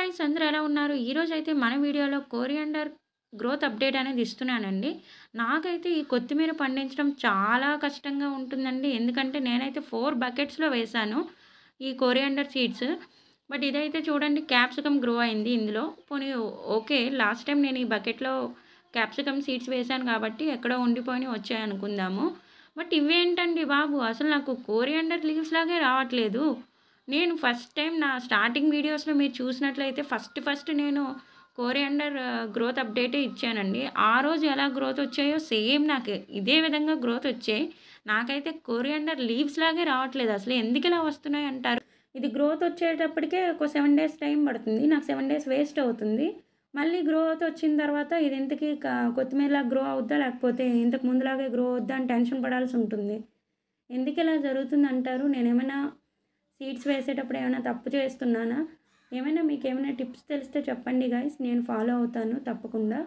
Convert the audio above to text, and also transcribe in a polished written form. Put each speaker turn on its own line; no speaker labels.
Guys అందరూ ఎలా ఉన్నారు? ఈరోజైతే మన వీడియోలో కోరియాండర్ గ్రోత్ అప్డేట్ అనేది ఇస్తున్నానండి. నాకైతే ఈ కొత్తిమీర పండించడం చాలా కష్టంగా ఉంటుందండి. ఎందుకంటే నేనైతే 4 బకెట్స్‌లో వేశాను ఈ కోరియాండర్ సీడ్స్. బట్ ఇదైతే చూడండి క్యాప్సికమ్ గ్రో అయింది ఇందులో. పోనీ ఓకే. లాస్ట్ టైం నేను ఈ బకెట్‌లో క్యాప్సికమ్ సీడ్స్ వేశాను కాబట్టి ఎక్కడో ఉండిపోయినయి వచ్చాయనుకుందాము. బట్ ఇవేంటండి బాబు! అసలు నాకు కోరియాండర్ లీవ్స్ లాగే రావట్లేదు. నేను ఫస్ట్ టైం నా స్టార్టింగ్ వీడియోస్‌లో మీరు చూసినట్లయితే ఫస్ట్ నేను కోరియాండర్ గ్రోత్ అప్డేటే ఇచ్చానండి. ఆ రోజు ఎలా గ్రోత్ వచ్చాయో సేమ్ నాకు ఇదే విధంగా గ్రోత్ వచ్చాయి. నాకైతే కోరియాండర్ లీవ్స్ లాగే రావట్లేదు. అసలు ఎందుకిలా వస్తున్నాయి అంటారు? ఇది గ్రోత్ వచ్చేటప్పటికే ఒక 7 డేస్ టైం పడుతుంది. నాకు 7 డేస్ వేస్ట్ అవుతుంది. మళ్ళీ గ్రోత్ వచ్చిన తర్వాత ఇది ఇంతకీ కొత్తిమీరలా గ్రో అవుద్దా? లేకపోతే ఇంతకు ముందులాగే గ్రో అవుద్దా? అని టెన్షన్ పడాల్సి ఉంటుంది. ఎందుకిలా జరుగుతుందంటారు? నేనేమైనా సీడ్స్ వేసేటప్పుడు ఏమైనా తప్పు చేస్తున్నానా? ఏమైనా మీకేమైనా టిప్స్ తెలిస్తే చెప్పండి గైస్. నేను ఫాలో అవుతాను తప్పకుండా.